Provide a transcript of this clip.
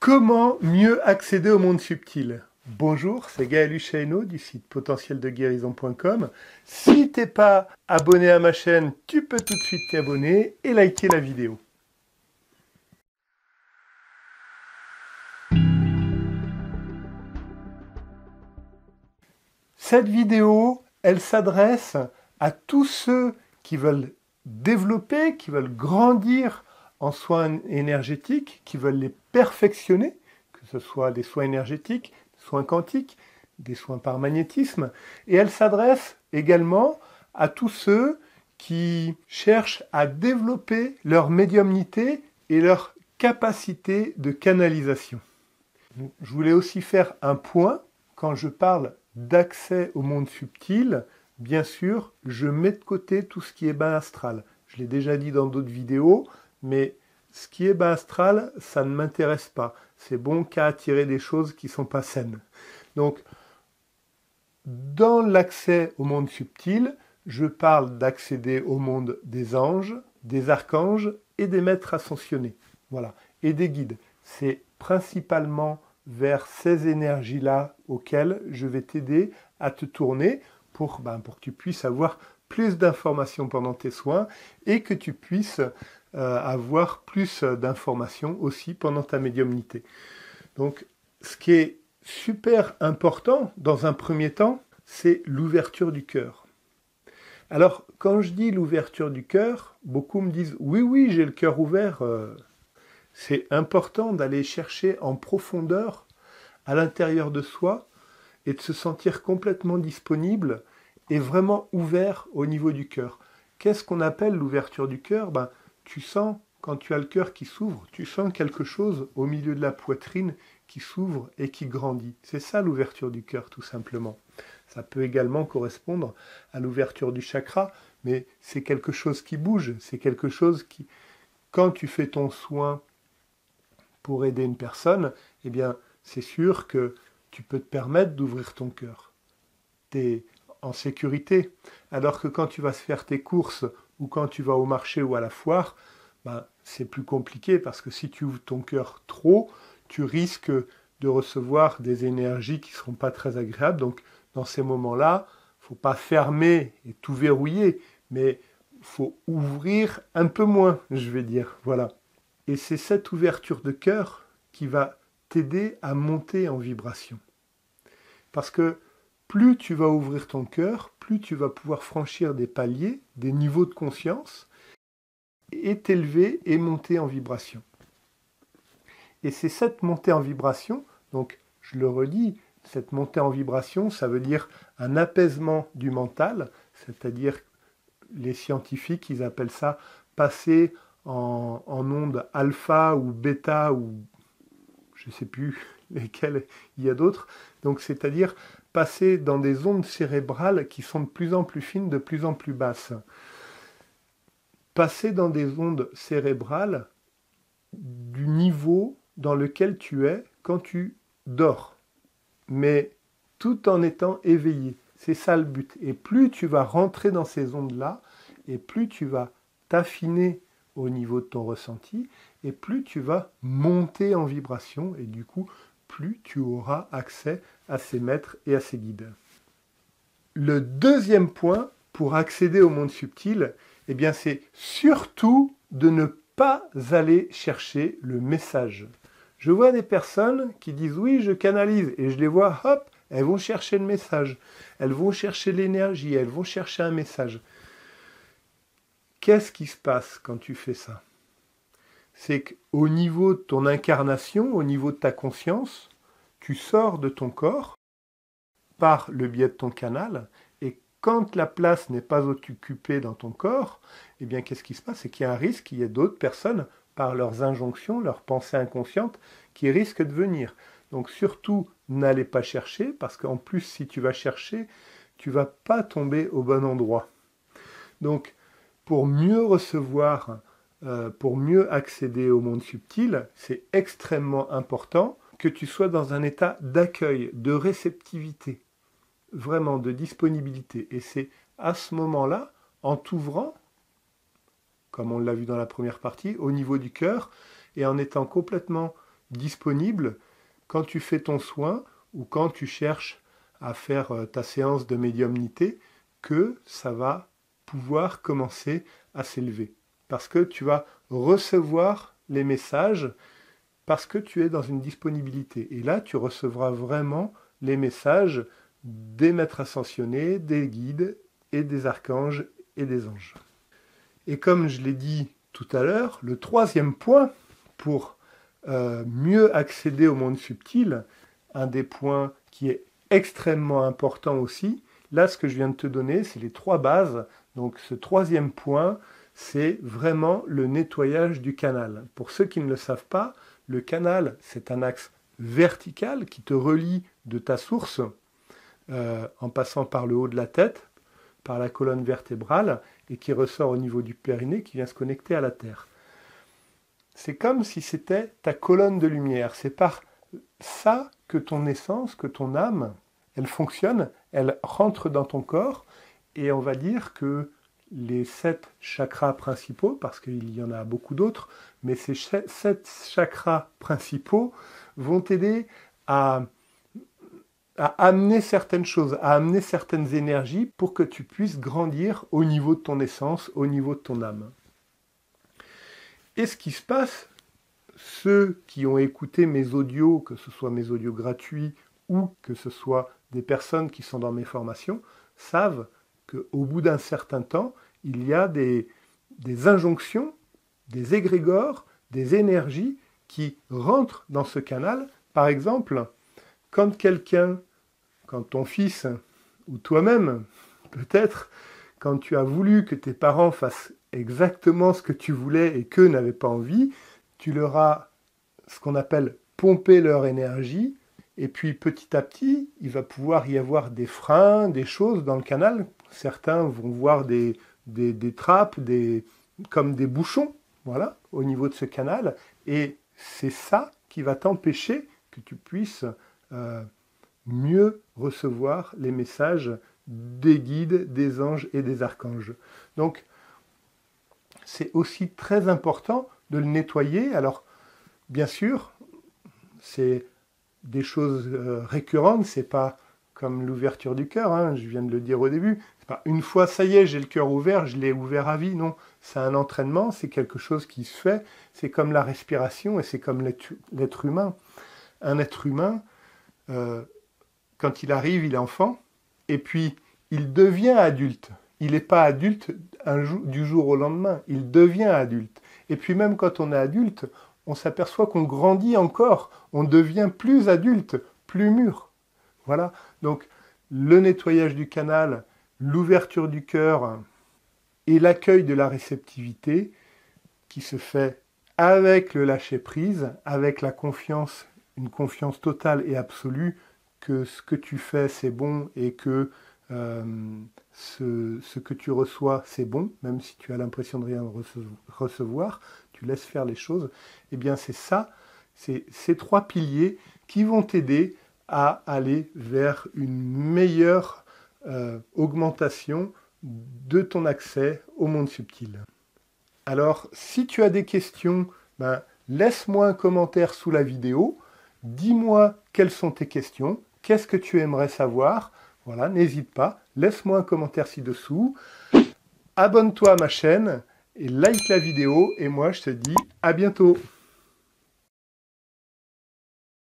Comment mieux accéder au monde subtil? Bonjour, c'est Gaël Hussaino du site potentieldeguérison.com. Si t'es pas abonné à ma chaîne, tu peux tout de suite t'y abonner et liker la vidéo. Cette vidéo, elle s'adresse à tous ceux qui veulent développer, qui veulent grandir en soins énergétiques, qui veulent les perfectionner, que ce soit des soins énergétiques, des soins quantiques, des soins par magnétisme. Et elle s'adresse également à tous ceux qui cherchent à développer leur médiumnité et leur capacité de canalisation. Je voulais aussi faire un point quand je parle d'accès au monde subtil. Bien sûr, je mets de côté tout ce qui est bas astral. Je l'ai déjà dit dans d'autres vidéos, mais ce qui est bas astral, ça ne m'intéresse pas. C'est bon qu'à attirer des choses qui ne sont pas saines. Donc, dans l'accès au monde subtil, je parle d'accéder au monde des anges, des archanges et des maîtres ascensionnés. Voilà, et des guides. C'est principalement vers ces énergies-là auxquelles je vais t'aider à te tourner pour que tu puisses avoir plus d'informations pendant tes soins et que tu puisses avoir plus d'informations aussi pendant ta médiumnité. Donc, ce qui est super important dans un premier temps, c'est l'ouverture du cœur. Alors, quand je dis l'ouverture du cœur, beaucoup me disent « Oui, j'ai le cœur ouvert ». C'est important d'aller chercher en profondeur à l'intérieur de soi et de se sentir complètement disponible et vraiment ouvert au niveau du cœur. Qu'est-ce qu'on appelle l'ouverture du cœur? Tu sens, quand tu as le cœur qui s'ouvre, tu sens quelque chose au milieu de la poitrine qui s'ouvre et qui grandit. C'est ça l'ouverture du cœur, tout simplement. Ça peut également correspondre à l'ouverture du chakra, mais c'est quelque chose qui bouge, c'est quelque chose qui, quand tu fais ton soin pour aider une personne, eh bien, c'est sûr que tu peux te permettre d'ouvrir ton cœur. Tu es en sécurité. Alors que quand tu vas se faire tes courses ou quand tu vas au marché ou à la foire, c'est plus compliqué parce que si tu ouvres ton cœur trop, tu risques de recevoir des énergies qui ne seront pas très agréables. Donc, dans ces moments-là, il ne faut pas fermer et tout verrouiller, mais il faut ouvrir un peu moins, je vais dire. Voilà. Et c'est cette ouverture de cœur qui va t'aider à monter en vibration. Parce que plus tu vas ouvrir ton cœur, plus tu vas pouvoir franchir des paliers, des niveaux de conscience, et t'élever et monter en vibration. Et c'est cette montée en vibration, donc je le redis, cette montée en vibration, ça veut dire un apaisement du mental, c'est-à-dire les scientifiques, ils appellent ça passer en onde alpha ou bêta ou je ne sais plus lesquelles il y a d'autres. Donc c'est-à-dire passer dans des ondes cérébrales qui sont de plus en plus fines, de plus en plus basses. Passer dans des ondes cérébrales du niveau dans lequel tu es quand tu dors, mais tout en étant éveillé. C'est ça le but. Et plus tu vas rentrer dans ces ondes-là, et plus tu vas t'affiner au niveau de ton ressenti, et plus tu vas monter en vibration, et du coup, plus tu auras accès à ces maîtres et à ces guides. Le deuxième point pour accéder au monde subtil, eh bien, c'est surtout de ne pas aller chercher le message. Je vois des personnes qui disent « oui, je canalise » et je les vois, hop, elles vont chercher le message, elles vont chercher l'énergie, elles vont chercher un message. Qu'est-ce qui se passe quand tu fais ça? C'est qu'au niveau de ton incarnation, au niveau de ta conscience, tu sors de ton corps par le biais de ton canal, et quand la place n'est pas occupée dans ton corps, eh bien qu'est-ce qui se passe? C'est qu'il y a un risque qu'il y ait d'autres personnes, par leurs injonctions, leurs pensées inconscientes, qui risquent de venir. Donc surtout, n'allez pas chercher, parce qu'en plus, si tu vas chercher, tu ne vas pas tomber au bon endroit. Donc, pour mieux recevoir, pour mieux accéder au monde subtil, c'est extrêmement important que tu sois dans un état d'accueil, de réceptivité, vraiment de disponibilité. Et c'est à ce moment-là, en t'ouvrant, comme on l'a vu dans la première partie, au niveau du cœur, et en étant complètement disponible quand tu fais ton soin ou quand tu cherches à faire ta séance de médiumnité, que ça va pouvoir commencer à s'élever. Parce que tu vas recevoir les messages, parce que tu es dans une disponibilité. Et là, tu recevras vraiment les messages des maîtres ascensionnés, des guides et des archanges et des anges. Et comme je l'ai dit tout à l'heure, le troisième point pour mieux accéder au monde subtil, un des points qui est extrêmement important aussi, là ce que je viens de te donner, c'est les 3 bases. Donc ce troisième point, c'est vraiment le nettoyage du canal. Pour ceux qui ne le savent pas, le canal, c'est un axe vertical qui te relie de ta source, en passant par le haut de la tête, par la colonne vertébrale, et qui ressort au niveau du périnée, qui vient se connecter à la terre. C'est comme si c'était ta colonne de lumière. C'est par ça que ton essence, que ton âme, elle fonctionne, elle rentre dans ton corps, et on va dire que les 7 chakras principaux, parce qu'il y en a beaucoup d'autres, mais ces 7 chakras principaux vont t'aider à amener certaines choses, à amener certaines énergies pour que tu puisses grandir au niveau de ton essence, au niveau de ton âme. Et ce qui se passe, ceux qui ont écouté mes audios, que ce soit mes audios gratuits ou que ce soit des personnes qui sont dans mes formations, savent qu'au bout d'un certain temps, il y a des injonctions, des égrégores, des énergies qui rentrent dans ce canal. Par exemple, quand ton fils, ou toi-même, peut-être, quand tu as voulu que tes parents fassent exactement ce que tu voulais et qu'eux n'avaient pas envie, tu leur as ce qu'on appelle pomper leur énergie, et puis petit à petit, il va pouvoir y avoir des freins, des choses dans le canal. Certains vont voir des trappes, comme des bouchons, voilà, au niveau de ce canal, et c'est ça qui va t'empêcher que tu puisses mieux recevoir les messages des guides, des anges et des archanges. Donc, c'est aussi très important de le nettoyer. Alors, bien sûr, c'est des choses récurrentes, c'est pas comme l'ouverture du cœur, hein, je viens de le dire au début. C'est pas une fois, ça y est, j'ai le cœur ouvert, je l'ai ouvert à vie, non. C'est un entraînement, c'est quelque chose qui se fait, c'est comme la respiration et c'est comme l'être humain. Un être humain, quand il arrive, il est enfant, et puis il devient adulte. Il n'est pas adulte du jour au lendemain, il devient adulte. Et puis même quand on est adulte, on s'aperçoit qu'on grandit encore, on devient plus adulte, plus mûr. Voilà, donc le nettoyage du canal, l'ouverture du cœur et l'accueil de la réceptivité qui se fait avec le lâcher-prise, avec la confiance, une confiance totale et absolue que ce que tu fais c'est bon et que ce que tu reçois c'est bon, même si tu as l'impression de rien recevoir, tu laisses faire les choses, eh bien c'est ça, c'est ces 3 piliers qui vont t'aider à aller vers une meilleure augmentation de ton accès au monde subtil. Alors, si tu as des questions, laisse-moi un commentaire sous la vidéo, dis-moi quelles sont tes questions, qu'est-ce que tu aimerais savoir, voilà, n'hésite pas, laisse-moi un commentaire ci-dessous, abonne-toi à ma chaîne et like la vidéo, et moi je te dis à bientôt.